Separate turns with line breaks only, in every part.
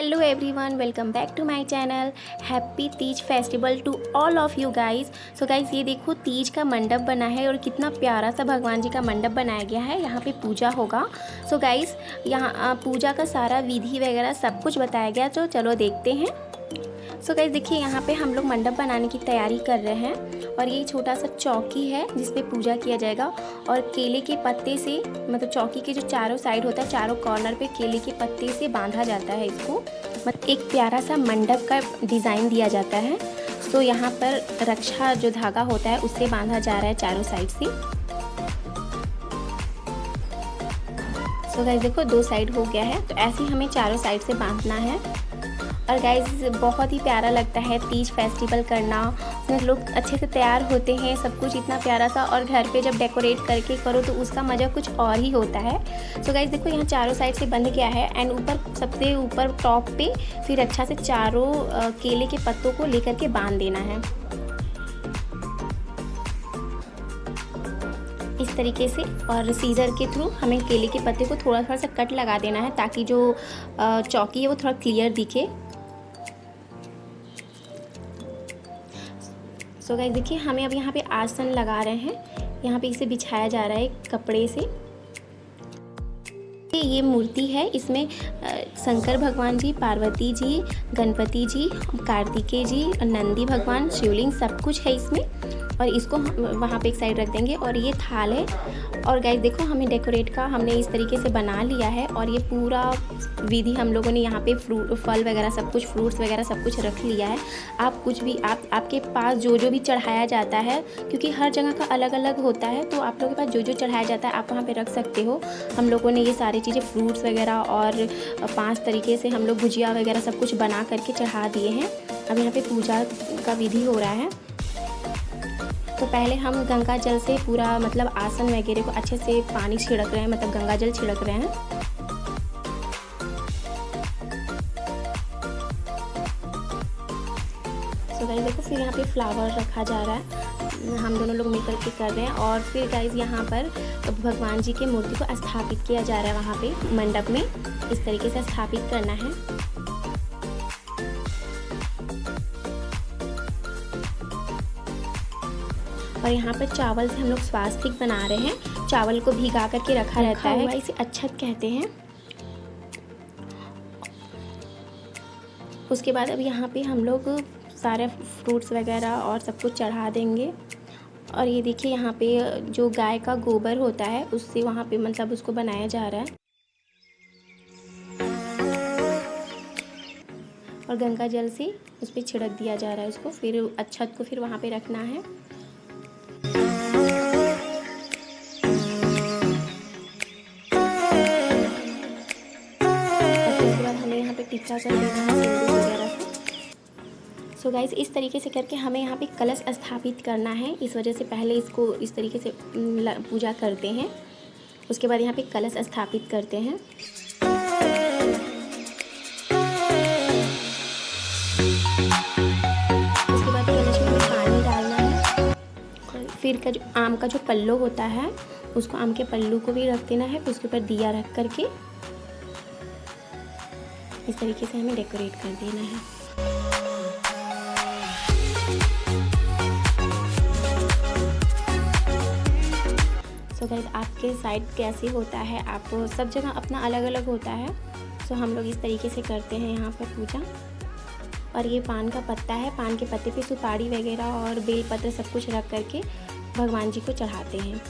Hello everyone, welcome back to my channel. Happy Teej festival to all of you guys. So guys, ये देखो तीज का मंडप बना है और कितना प्यारा सा भगवान जी का मंडप बनाया गया है। यहाँ पे पूजा होगा। सो गाइस, यहाँ पूजा का सारा विधि वगैरह सब कुछ बताया गया, तो चलो देखते हैं। सो गाइस देखिए, यहाँ पे हम लोग मंडप बनाने की तैयारी कर रहे हैं और ये छोटा सा चौकी है जिस पे पूजा किया जाएगा। और केले के पत्ते से, मतलब चौकी के जो चारों साइड होता है, चारों कॉर्नर पे केले के पत्ते से बांधा जाता है इसको। मतलब एक प्यारा सा मंडप का डिज़ाइन दिया जाता है। सो यहाँ पर रक्षा जो धागा होता है उससे बांधा जा रहा है चारों साइड से। सो गाइस देखो, दो साइड हो गया है, तो ऐसे ही हमें चारों साइड से बांधना है। और गाइस बहुत ही प्यारा लगता है तीज फेस्टिवल करना। उसमें लोग अच्छे से तैयार होते हैं, सब कुछ इतना प्यारा सा। और घर पे जब डेकोरेट करके करो तो उसका मज़ा कुछ और ही होता है। सो गाइस देखो, यहाँ चारों साइड से बंध गया है एंड ऊपर सबसे ऊपर टॉप पे फिर अच्छा से चारों केले के पत्तों को लेकर के बांध देना है इस तरीके से। और सीजर के थ्रू हमें केले के पत्ते को थोड़ा थोड़ा सा कट लगा देना है ताकि जो चौकी है वो थोड़ा क्लियर दिखे। सो गाइस देखिए, हमें अब यहाँ पे आसन लगा रहे हैं। यहाँ पे इसे बिछाया जा रहा है कपड़े से। ये मूर्ति है, इसमें शंकर भगवान जी, पार्वती जी, गणपति जी, कार्तिकेय जी, नंदी भगवान, शिवलिंग सब कुछ है इसमें। और इसको वहाँ पे एक साइड रख देंगे। और ये थाल है। और गाइस देखो, हमें डेकोरेट का हमने इस तरीके से बना लिया है। और ये पूरा विधि हम लोगों ने यहाँ पे फल वगैरह सब कुछ, फ्रूट्स वगैरह सब कुछ रख लिया है। आप कुछ भी आपके पास जो भी चढ़ाया जाता है, क्योंकि हर जगह का अलग अलग होता है, तो आप लोगों के पास जो चढ़ाया जाता है आप वहाँ पे रख सकते हो। हम लोगों ने ये सारी चीज़ें, फ्रूट्स वगैरह और 5 तरीके से हम लोग भुजिया वगैरह सब कुछ बना करके चढ़ा दिए हैं। अब यहाँ पे पूजा का विधि हो रहा है। तो पहले हम गंगा जल से पूरा, मतलब आसन वगैरह को अच्छे से पानी छिड़क रहे हैं, मतलब गंगा जल छिड़क रहे हैं। सो गाइस देखो, फिर यहाँ पे फ्लावर रखा जा रहा है, हम दोनों लोग मिलकर के कर रहे हैं। और फिर गाइस यहाँ पर भगवान जी की मूर्ति को स्थापित किया जा रहा है वहाँ पे मंडप में। इस तरीके से स्थापित करना है। और यहाँ पर चावल से हम लोग स्वास्तिक बना रहे हैं। चावल को भिगा करके रखा रहता है, इसे अच्छत कहते हैं। उसके बाद अब यहाँ पे हम लोग सारे फ्रूट्स वगैरह और सब कुछ चढ़ा देंगे। और ये देखिए, यहाँ पे जो गाय का गोबर होता है उससे वहाँ पे मतलब उसको बनाया जा रहा है। और गंगा जल से उस पर छिड़क दिया जा रहा है उसको। फिर अच्छत को फिर वहाँ पे रखना है। टिक्का कर देना है सिंदूर वगैरह से। सो गाइस, इस तरीके से करके हमें यहाँ पे कलश स्थापित करना है। इस वजह से पहले इसको इस तरीके से पूजा करते हैं, उसके बाद यहाँ पे कलश स्थापित करते हैं। उसके बाद कलश में पानी डालना है। फिर का जो आम का जो पल्लू होता है उसको, आम के पल्लू को भी रख देना है। फिर उसके ऊपर दिया रख करके इस तरीके से हमें डेकोरेट कर देना है। सो गाइस, आपके साइड कैसे होता है? आप सब जगह अपना अलग अलग होता है। सो हम लोग इस तरीके से करते हैं यहाँ पर पूजा। और ये पान का पत्ता है, पान के पत्ते पे सुपारी वगैरह और बेलपत्र सब कुछ रख करके भगवान जी को चढ़ाते हैं।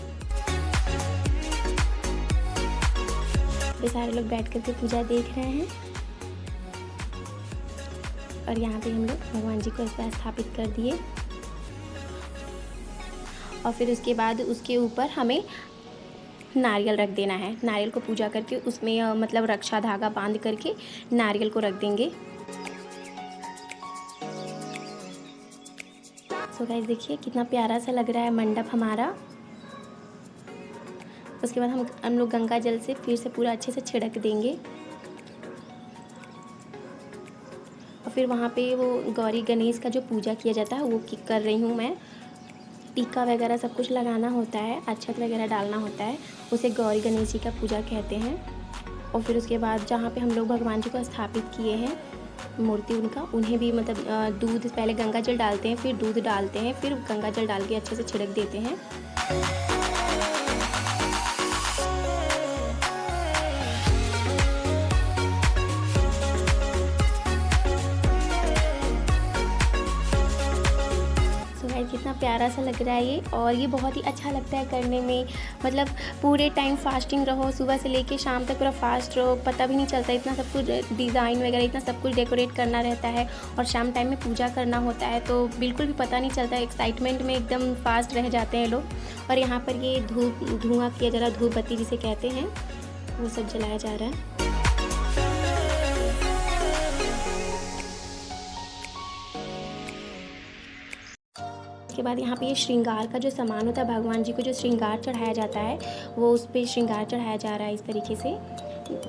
ये सारे लोग बैठ करके पूजा देख रहे हैं। और यहाँ पे हम लोग भगवान जी को इस पर स्थापित कर दिए। और फिर उसके बाद उसके ऊपर हमें नारियल रख देना है। नारियल को पूजा करके उसमें मतलब रक्षा धागा बांध करके नारियल को रख देंगे। सो गाइस देखिए, कितना प्यारा सा लग रहा है मंडप हमारा। उसके बाद हम लोग गंगा जल से फिर से पूरा अच्छे से छिड़क देंगे। और फिर वहाँ पे वो गौरी गणेश का जो पूजा किया जाता है वो कर रही हूँ मैं। टीका वगैरह सब कुछ लगाना होता है, अक्षत वगैरह डालना होता है, उसे गौरी गणेश जी का पूजा कहते हैं। और फिर उसके बाद जहाँ पे हम लोग भगवान जी को स्थापित किए हैं मूर्ति उनका, उन्हें भी मतलब दूध, पहले गंगा जल डालते हैं, फिर दूध डालते हैं, फिर गंगा जल डाल के अच्छे से छिड़क देते हैं। कितना प्यारा सा लग रहा है ये, और ये बहुत ही अच्छा लगता है करने में। मतलब पूरे टाइम फास्टिंग रहो, सुबह से लेके शाम तक पूरा फास्ट रहो, पता भी नहीं चलता। इतना सब कुछ डिज़ाइन वगैरह, इतना सब कुछ डेकोरेट करना रहता है, और शाम टाइम में पूजा करना होता है, तो बिल्कुल भी पता नहीं चलता। एक्साइटमेंट में एकदम फास्ट रह जाते हैं लोग। और यहाँ पर ये धुआं किया जा रहा है, धूप बत्ती जिसे कहते हैं, वो सब जलाया जा रहा है। उसके बाद यहाँ पे ये श्रृंगार का जो सामान होता है, भगवान जी को जो श्रृंगार चढ़ाया जाता है, वो उस पर श्रृंगार चढ़ाया जा रहा है इस तरीके से।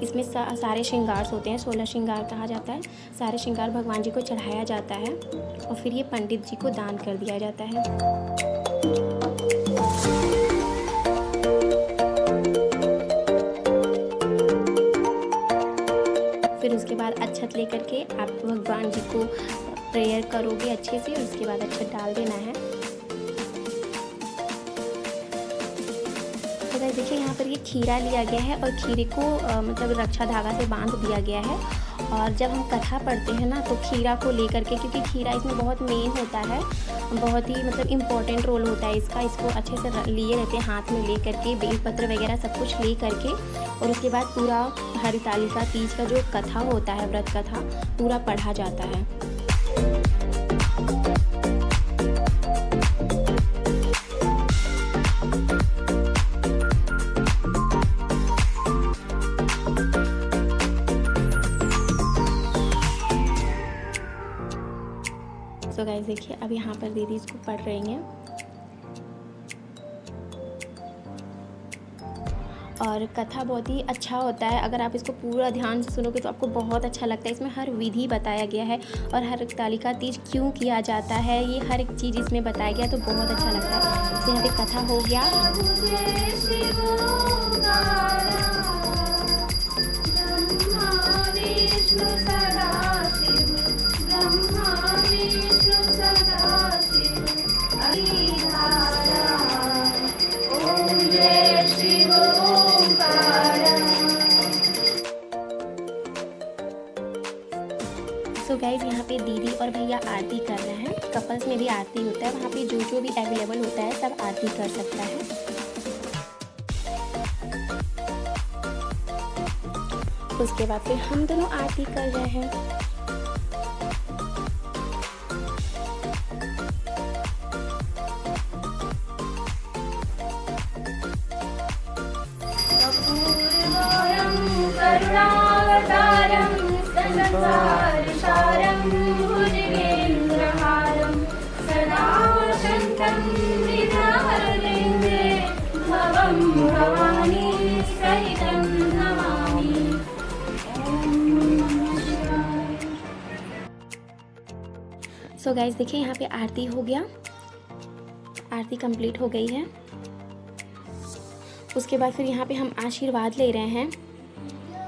इसमें सारे श्रृंगार होते हैं, 16 श्रृंगार कहा जाता है। सारे श्रृंगार भगवान जी को चढ़ाया जाता है, और फिर ये पंडित जी को दान कर दिया जाता है। फिर उसके बाद अक्षत लेकर के आप भगवान जी को प्रेयर करोगे अच्छे से, और उसके बाद अक्षत डाल देना है। तो गाइस देखिए यहाँ पर ये खीरा लिया गया है, और खीरे को मतलब रक्षा धागा से बांध दिया गया है। और जब हम कथा पढ़ते हैं ना, तो खीरा को लेकर के, क्योंकि खीरा इसमें बहुत मेन होता है, बहुत ही मतलब इम्पोर्टेंट रोल होता है इसका। इसको अच्छे से लिए रहते हैं हाथ में ले करके, बेलपत्र वगैरह सब कुछ ले करके, और उसके बाद पूरा हरितालिका तीज का जो कथा होता है, व्रत कथा, पूरा पढ़ा जाता है। तो गाइस देखिए अब यहाँ पर दीदी इसको पढ़ रही हैं, और कथा बहुत ही अच्छा होता है। अगर आप इसको पूरा ध्यान से सुनोगे तो आपको बहुत अच्छा लगता है। इसमें हर विधि बताया गया है, और हरितालिका तीज क्यों किया जाता है, ये हर एक चीज़ इसमें बताया गया, तो बहुत अच्छा लगता है। तो यहाँ पे कथा हो गया। सो गाइज यहाँ पे दीदी और भैया आरती कर रहे हैं। कपल्स में भी आरती होता है, वहाँ पे जो जो भी अवेलेबल होता है सब आरती कर सकता है। उसके बाद फिर हम दोनों आरती कर रहे हैं। सो गाइस देखिए यहाँ पे आरती हो गया, आरती कंप्लीट हो गई है। उसके बाद फिर यहाँ पे हम आशीर्वाद ले रहे हैं,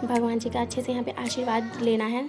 भगवान जी का अच्छे से यहाँ पे आशीर्वाद लेना है।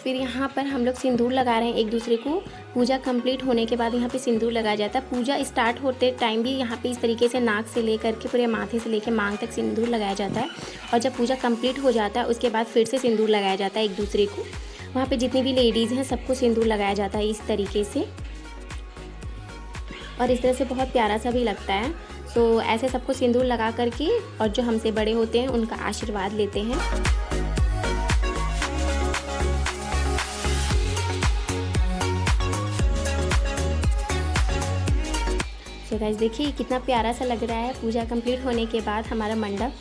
फिर यहाँ पर हम लोग सिंदूर लगा रहे हैं एक दूसरे को। पूजा कंप्लीट होने के बाद यहाँ पे सिंदूर लगाया जाता है। पूजा स्टार्ट होते टाइम भी यहाँ पे इस तरीके से नाक से लेकर के पूरे माथे से लेकर मांग तक सिंदूर लगाया जाता है। और जब पूजा कंप्लीट हो जाता है उसके बाद फिर से सिंदूर लगाया जाता है एक दूसरे को। वहाँ पे जितनी भी लेडीज़ हैं सबको सिंदूर लगाया जाता है इस तरीके से, और इस तरह से बहुत प्यारा सा भी लगता है। तो ऐसे सबको सिंदूर लगा करके और जो हमसे बड़े होते हैं उनका आशीर्वाद लेते हैं। सो गाइस देखिए कितना प्यारा सा लग रहा है पूजा कंप्लीट होने के बाद हमारा मंडप।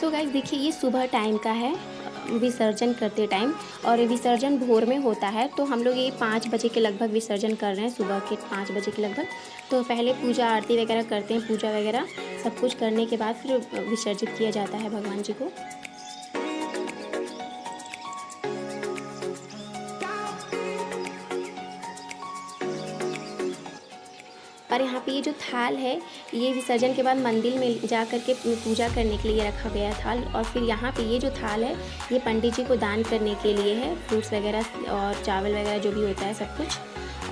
सो गाइस देखिए ये सुबह टाइम का है विसर्जन करते टाइम, और विसर्जन भोर में होता है। तो हम लोग ये 5 बजे के लगभग विसर्जन कर रहे हैं, सुबह के 5 बजे के लगभग। तो पहले पूजा आरती वगैरह करते हैं, पूजा वगैरह सब कुछ करने के बाद फिर विसर्जित किया जाता है भगवान जी को। और यहाँ पे ये जो थाल है ये विसर्जन के बाद मंदिर में जा कर के पूजा करने के लिए रखा गया थाल। और फिर यहाँ पे ये जो थाल है ये पंडित जी को दान करने के लिए है, फ्रूट्स वगैरह और चावल वगैरह जो भी होता है सब कुछ।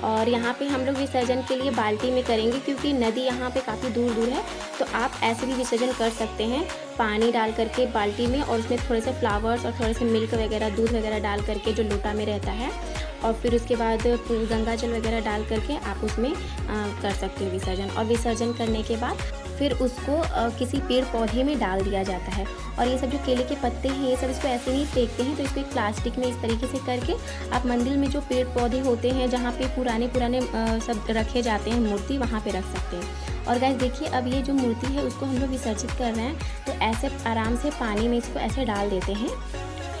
और यहाँ पे हम लोग विसर्जन के लिए बाल्टी में करेंगे क्योंकि नदी यहाँ पे काफ़ी दूर दूर है। तो आप ऐसे भी विसर्जन कर सकते हैं पानी डाल करके बाल्टी में, और उसमें थोड़े से फ्लावर्स और थोड़े से मिल्क वगैरह दूध वगैरह डाल करके जो लोटा में रहता है, और फिर उसके बाद गंगा जल वगैरह डाल करके आप उसमें कर सकते हो विसर्जन। और विसर्जन करने के बाद फिर उसको किसी पेड़ पौधे में डाल दिया जाता है। और ये सब जो केले के पत्ते हैं ये सब इसको ऐसे नहीं फेंकते हैं, तो इसको एक प्लास्टिक में इस तरीके से करके आप मंदिर में जो पेड़ पौधे होते हैं जहाँ पे पुराने सब रखे जाते हैं मूर्ति, वहाँ पे रख सकते हैं। और गाइस देखिए अब ये जो मूर्ति है उसको हम लोग विसर्जित कर रहे हैं, तो ऐसे आराम से पानी में इसको ऐसे डाल देते हैं,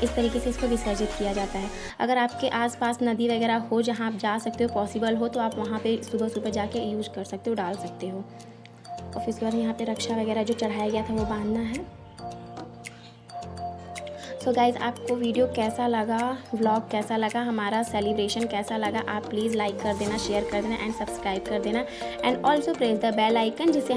इस तरीके से इसको विसर्जित किया जाता है। अगर आपके आसपास नदी वगैरह हो जहाँ आप जा सकते हो, पॉसिबल हो, तो आप वहाँ पे सुबह सुबह जाके यूज़ कर सकते हो, डाल सकते हो। और फिर उसके बाद यहाँ पे रक्षा वगैरह जो चढ़ाया गया था वो बांधना है। सो गाइज़ आपको वीडियो कैसा लगा, व्लॉग कैसा लगा, हमारा सेलिब्रेशन कैसा लगा, आप प्लीज़ लाइक कर देना, शेयर कर देना एंड सब्सक्राइब कर देना, and also press the bell icon जिससे